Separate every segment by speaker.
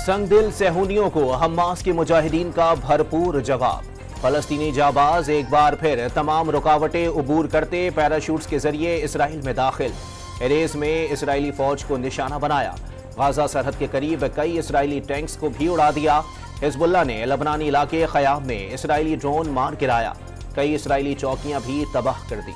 Speaker 1: संग दिल सेहूनियों को हमास के मुजाहिदीन का भरपूर जवाब। फलस्तीनी जाबाज एक बार फिर तमाम रुकावटें उबूर करते पैराशूट्स के जरिए इसराइल में दाखिल। एरेज में इसराइली फौज को निशाना बनाया। गाजा सरहद के करीब कई इसराइली टैंक्स को भी उड़ा दिया। हिजबुल्लाह ने लबनानी इलाके ख़याम में इसराइली ड्रोन मार गिराया। कई इसराइली चौकियां भी तबाह कर दी।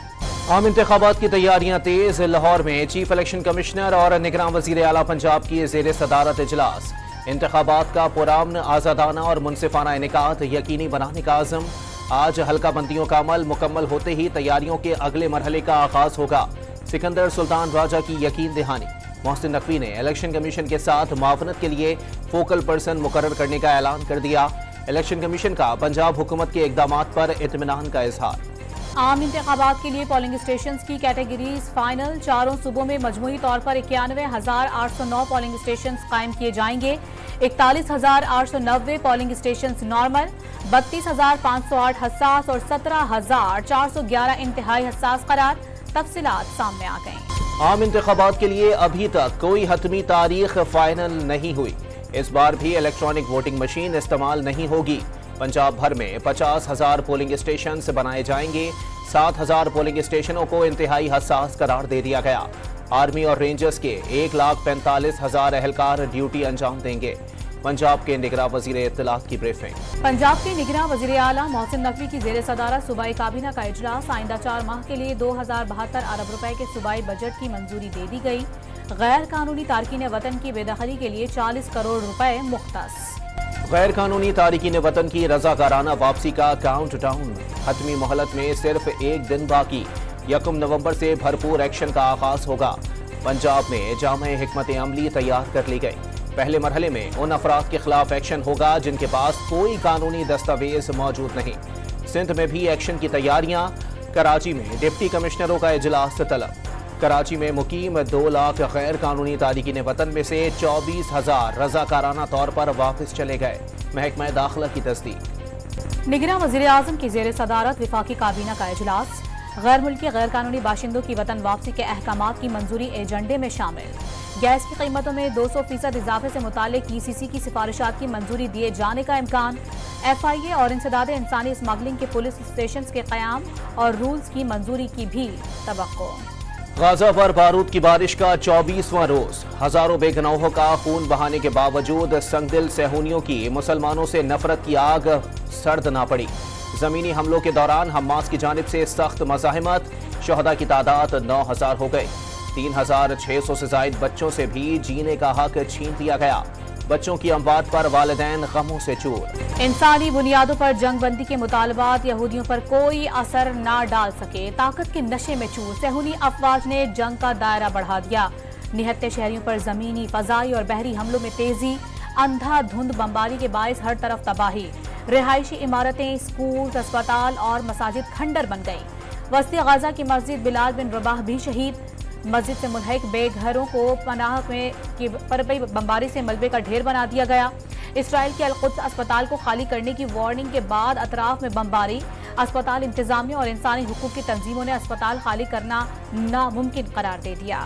Speaker 1: आम इंतखाबात की तैयारियां तेज। लाहौर में चीफ इलेक्शन कमिश्नर और निगरान वज़ीर आला पंजाब की ज़ेर सदारत इजलास। इंतखाबात का पुरअमन, आज़ादाना और मुनसिफाना इनेकाद यकीनी बनाने का आज़म। आज हल्का बंदियों का अमल मुकम्मल होते ही तैयारियों के अगले मरहले का आगाज होगा। सिकंदर सुल्तान राजा की यकीन दहानी। मोहसिन नकवी ने इलेक्शन कमीशन के साथ मुआवनत के लिए फोकल पर्सन मुकर्रर करने का ऐलान कर दिया। इलेक्शन कमीशन का पंजाब हुकूमत के इक़दामात पर इत्मीनान का इजहार।
Speaker 2: आम इंतखाबात के लिए पोलिंग स्टेशंस की कैटेगरीज फाइनल। चारों सूबों में मजमूई तौर पर 91,809 पोलिंग स्टेशंस कायम किए जाएंगे। 41,890 पोलिंग स्टेशंस नॉर्मल, 32,508 हसास और 17,411 इंतहाई हसास करार। तफसीलात सामने आ गईं।
Speaker 1: आम इंतखाबात के लिए अभी तक कोई हतमी तारीख फाइनल नहीं हुई। इस बार भी इलेक्ट्रॉनिक वोटिंग मशीन इस्तेमाल नहीं होगी। पंजाब भर में 50,000 पोलिंग स्टेशन बनाए जाएंगे। 7,000 पोलिंग स्टेशनों को इंतहाई हसास करार दे दिया गया। आर्मी और रेंजर्स के 1,45,000 एहलकार ड्यूटी अंजाम देंगे। पंजाब के निगरान वज़ीर इत्तलात की ब्रीफिंग।
Speaker 2: पंजाब के निगरान वज़ीर आला मोहसिन नकवी की ज़ेर सदारत सूबाई काबीना का इजलास। आइंदा 4 माह के लिए 2,072 अरब रुपए के सूबाई बजट की मंजूरी दे दी गई। गैर कानूनी तारकीन वतन की बेदखली के लिए 40 करोड़ रुपए मुख्तस।
Speaker 1: गैर कानूनी तारकीन वतन की रजाकाराना वापसी का काउंट डाउन। हतमी मोहलत में सिर्फ एक दिन बाकी। 1 नवंबर से भरपूर एक्शन का आगाज होगा। पंजाब में जामे हिकमत अमली तैयार कर ली गई। पहले मरहले में उन अफराद के खिलाफ एक्शन होगा जिनके पास कोई कानूनी दस्तावेज मौजूद नहीं। सिंध में भी एक्शन की तैयारियां। कराची में डिप्टी कमिश्नरों का इजलास तलब। कराची में मुकीम 2 लाख गैर कानूनी तारिकीन वतन में से 24,000 रजाकाराना तौर पर वापस चले गए। महकमा दाखिला की तस्दीक।
Speaker 2: निगरान वज़ीर आज़म की ज़ेर सदारत वफाकी काबीना का इजलास। गैर मुल्की गैर कानूनी बाशिंदों की वतन वापसी के अहकामात की मंजूरी एजेंडे में शामिल। गैस की कीमतों में 200% इजाफे से मुतालिक ECC की सिफारिशात की मंजूरी दिए जाने का इम्कान। FIA और इंसदाद इंसानी स्मगलिंग के पुलिस स्टेशन के क़याम और रूल्स की मंजूरी की भी तवक्को।
Speaker 1: गाजा पर बारूद की बारिश का 24वां रोज। हजारों बेगनाहों का खून बहाने के बावजूद संगदिल सेहूनियों की मुसलमानों से नफरत की आग सर्द ना पड़ी। जमीनी हमलों के दौरान हमास की जानिब से सख्त मज़ाहिमत। शुहदा की तादाद 9,000 हो गई। 3,600 से जायद बच्चों से भी जीने का हक छीन लिया गया। बच्चों की अमवात पर वालिदैन गमों से चूर।
Speaker 2: इंसानी बुनियादों पर जंग बंदी के मुतालबात यहूदियों पर कोई असर न डाल सके। ताकत के नशे में चूर सेहूनी अफवाज ने जंग का दायरा बढ़ा दिया। निहत्ते शहरियों पर जमीनी, फजाई और बहरी हमलों में तेजी। अंधाधुंध बमबारी के बायस हर तरफ तबाही। रिहायशी इमारतें, स्कूल, अस्पताल और मसाजिद खंडर बन गई। वस्ती गाजा की मस्जिद बिलाल बिन रबाह भी शहीद। मस्जिद से मुल्हिक बेघरों को पनाह में पर बमबारी से मलबे का ढेर बना दिया गया। इसराइल के अल-कुद्स अस्पताल को खाली करने की वार्निंग के बाद अतराफ में बमबारी। अस्पताल इंतजामिया और इंसानी हुकूक की तंजीमों ने अस्पताल खाली करना नामुमकिन करार दे दिया।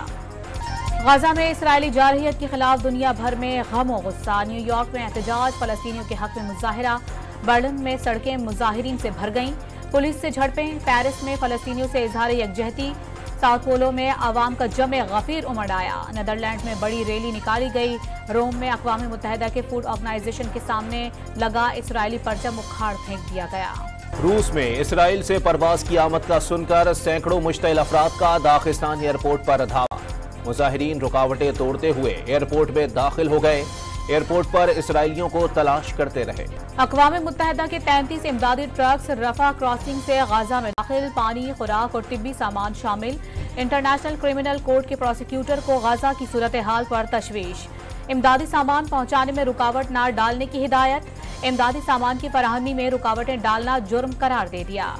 Speaker 2: गाजा में इसराइली जारहियत के खिलाफ दुनिया भर में गम और गुस्सा। न्यूयॉर्क में एहतजाज, फलस्तीनियों के हक में मुजाहिरा। बर्लिन में सड़कें मुजाहिरीन से भर गईं। पुलिस से झड़पें। पेरिस में फलस्तीनियों से इजहार यकजहती। साउथ पोलो में आवाम का जमे गफीर उमड़ आया। नीदरलैंड में बड़ी रैली निकाली गई। रोम में अक़वाम मुत्तहिदा के फूड ऑर्गेनाइजेशन के सामने लगा इसराइली परचम उखाड़ फेंक दिया गया।
Speaker 1: रूस में इसराइल से परवाज की आमद का सुनकर सैकड़ों मुश्तइल अफराद का दागिस्तान एयरपोर्ट पर धावा। मुजाहिरीन रुकावटें तोड़ते हुए एयरपोर्ट में दाखिल हो गए। एयरपोर्ट पर इसराइलियों को तलाश करते रहे।
Speaker 2: अक़वाम मुत्तहिदा के 33 इमदादी ट्रक्स रफा क्रॉसिंग से गाजा में दाखिल। पानी, खुराक और तिब्बी सामान शामिल। इंटरनेशनल क्रिमिनल कोर्ट के प्रोसिक्यूटर को गाजा की सूरत हाल पर तशवीश। इमदादी सामान पहुंचाने में रुकावट न डालने की हिदायत। इमदादी सामान की फराहमी में रुकावटें डालना जुर्म करार दे दिया।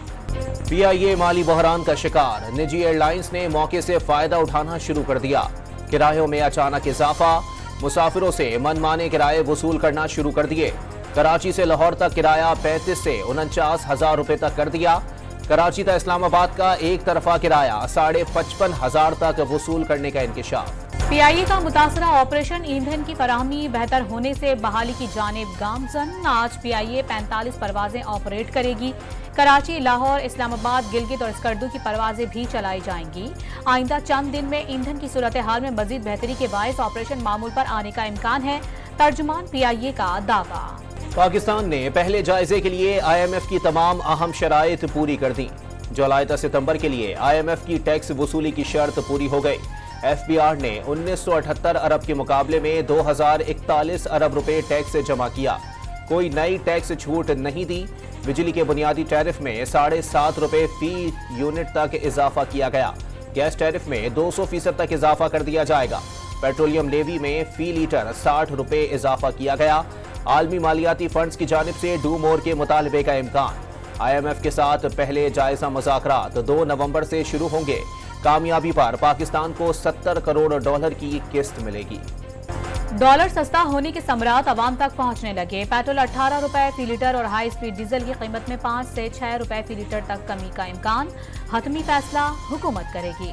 Speaker 1: PIA माली बहरान का शिकार। निजी एयरलाइंस ने मौके से फायदा उठाना शुरू कर दिया। किरायों में अचानक इजाफा। मुसाफिरों से मनमाने किराए वसूल करना शुरू कर दिए। कराची से लाहौर तक किराया 35 से 49,000 रुपए तक कर दिया। कराची तक इस्लामाबाद का एक तरफा किराया 55,500 तक वसूल करने का इंकशाफ।
Speaker 2: PIA का मुतासरा ऑपरेशन ईंधन की फराहमी बेहतर होने से बहाली की जानिब गामजन। आज PIA 45 परवाजें ऑपरेट करेगी। कराची, लाहौर, इस्लामाबाद, गिलगित और स्कर्दू की परवाजें भी चलाई जाएंगी। आइंदा चंद दिन में ईंधन की सूरत हाल में मजीद बेहतरी के बायस ऑपरेशन मामूल पर आने का इम्कान है। तर्जुमान PIA का दावा।
Speaker 1: पाकिस्तान ने पहले जायजे के लिए IMF की तमाम अहम शराइत पूरी कर दी। जुलाई से सितंबर के लिए IMF की टैक्स वसूली की शर्त पूरी हो गई। FBR ने 1978 अरब के मुकाबले में 2041 अरब रुपए टैक्स जमा किया। कोई नई टैक्स छूट नहीं दी। बिजली के बुनियादी टैरिफ में 7.5 रुपए फी यूनिट तक इजाफा किया गया। गैस टैरिफ में 200% तक इजाफा कर दिया जाएगा। पेट्रोलियम लेवी में फी लीटर 60 रुपए इजाफा किया गया। आलमी मालियाती फंड्स की जानिब से डू मोर के मुतालबे का इम्कान। IMF के साथ पहले जायजा मुज़ाकरात 2 नवंबर से शुरू होंगे। कामयाबी पर पाकिस्तान को $70 करोड़ की किस्त मिलेगी।
Speaker 2: डॉलर सस्ता होने के समरात अवाम तक पहुंचने लगे। पेट्रोल 18 रुपए फी लीटर और हाई स्पीड डीजल की कीमत में 5 से 6 रुपए फी लीटर तक कमी का इम्कान। हतमी फैसला हुकूमत करेगी।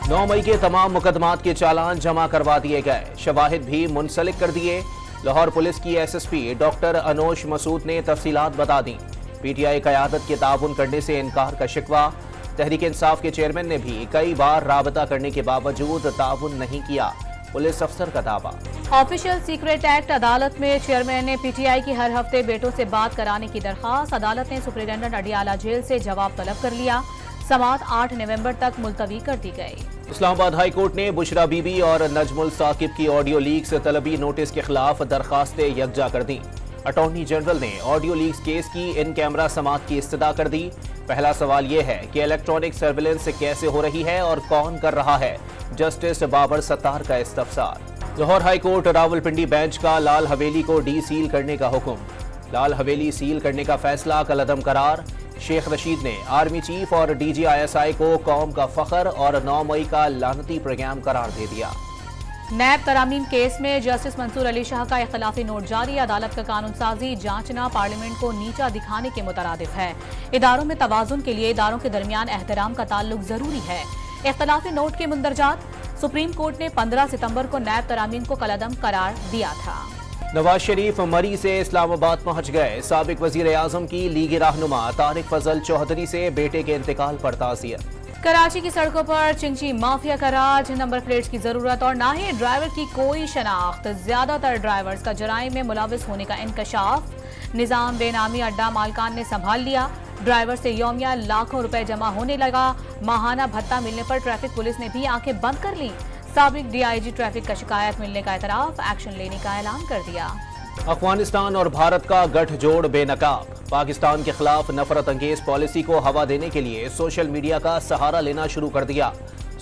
Speaker 1: 9 मई के तमाम मुकदमात के चालान जमा करवा दिए गए। शवाहिद भी मुंसलिक कर दिए। लाहौर पुलिस की SSP डॉक्टर अनोश मसूद ने तफसीलात बता दी। PTI क़यादत के ताउन करने से इनकार का शिकवा। तहरीक इंसाफ के चेयरमैन ने भी कई बार राबता करने के बावजूद ताउन नहीं किया। पुलिस अफसर का दावा।
Speaker 2: ऑफिशियल सीक्रेट एक्ट अदालत में चेयरमैन ने PTI की हर हफ्ते बेटों से बात कराने की दरख्वास्त। अदालत ने सुप्रिंटेंडेंट अडियाला जेल से जवाब तलब कर लिया। समाअत 8 नवंबर तक मुलतवी कर दी गई।
Speaker 1: इस्लामाबाद हाई कोर्ट ने बुशरा बीबी और नजमुल साकिब की ऑडियो लीक्स तलबी नोटिस के खिलाफ दरखास्तें यकजा कर दी। अटॉर्नी जनरल ने ऑडियो लीक्स केस की इन कैमरा समाअत की इस्तदा कर दी। पहला सवाल यह है कि इलेक्ट्रॉनिक सर्विलेंस कैसे हो रही है और कौन कर रहा है। जस्टिस बाबर सत्तार का इस्तफसार। Lahore high court Rawalpindi bench का लाल हवेली को डी सील करने का हुक्म। लाल हवेली सील करने का फैसला कलअदम करार। शेख रशीद ने आर्मी चीफ और DGISI को कौम का फखर और 9 मई का लानती प्रोग्राम करार दे दिया।
Speaker 2: नैब तरामीम केस में जस्टिस मंसूर अली शाह का इख्तिलाफी नोट जारी। अदालत का कानून साजी जांचना पार्लियामेंट को नीचा दिखाने के मुतरादिफ है। इदारों में तवाजुन के लिए इदारों के दरमियान एहतराम का ताल्लुक जरूरी है। इख्तिलाफी नोट के मुंदरजात। सुप्रीम कोर्ट ने 15 सितंबर को नैब तरामीम को कलअदम करार दिया था।
Speaker 1: नवाज शरीफ मरी से इस्लामाबाद पहुंच गए। साबिक वजीर आजम की लीगी रहनुमा तारिक फजल चौधरी से बेटे के इंतकाल पर ताज़ियत।
Speaker 2: कराची की सड़कों पर चिंची माफिया का राज। नंबर प्लेट्स की जरूरत और ना ही ड्राइवर की कोई शनाख्त। ज्यादातर ड्राइवर्स का जराइम में मुलविस होने का इंकशाफ। निजाम बेनामी अड्डा मालकान ने संभाल लिया। ड्राइवर से यौमिया लाखों रुपए जमा होने लगा। माहाना भत्ता मिलने पर ट्रैफिक पुलिस ने भी आंखें बंद कर ली। साबिक DIG ट्रैफिक का शिकायत मिलने का एतराफ। एक्शन लेने का ऐलान कर दिया।
Speaker 1: अफगानिस्तान और भारत का गठजोड़ बेनकाब। पाकिस्तान के खिलाफ नफरत अंगेज पॉलिसी को हवा देने के लिए सोशल मीडिया का सहारा लेना शुरू कर दिया।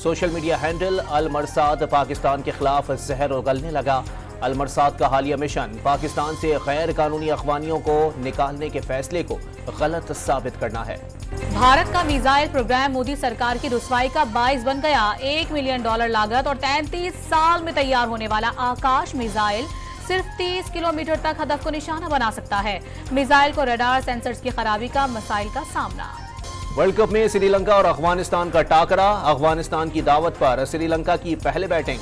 Speaker 1: सोशल मीडिया हैंडल अल-मरसाद पाकिस्तान के खिलाफ जहर उगलने लगा। अल-मरसाद का हालिया मिशन पाकिस्तान से गैर कानूनी अफगानियों को निकालने के फैसले को गलत साबित करना है।
Speaker 2: भारत का मिसाइल प्रोग्राम मोदी सरकार की रुसवाई का बाइस बन गया। $1 मिलियन लागत और 33 साल में तैयार होने वाला आकाश मिसाइल सिर्फ 30 किलोमीटर तक हदफ को निशाना बना सकता है। मिसाइल को रडार सेंसर्स की खराबी का मसाइल का सामना।
Speaker 1: वर्ल्ड कप में श्रीलंका और अफगानिस्तान का टाकरा। अफगानिस्तान की दावत पर श्रीलंका की पहले बैटिंग।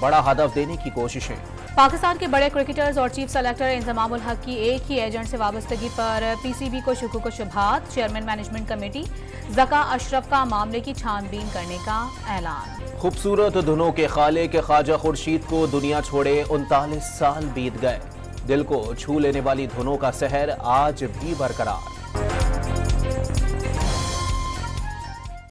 Speaker 1: बड़ा हदफ देने की कोशिशें।
Speaker 2: पाकिस्तान के बड़े क्रिकेटर्स और चीफ सेलेक्टर इंतजामुल हक की एक ही एजेंट से वाबस्तगी पर PCB को शुकूक शुबहात। Chairman management committee Zaka Ashraf का मामले की छानबीन करने का ऐलान।
Speaker 1: खूबसूरत धुनों के खालिक ख्वाजा खुर्शीद को दुनिया छोड़े 39 साल बीत गए। दिल को छू लेने वाली धुनों का सहर आज भी बरकरार।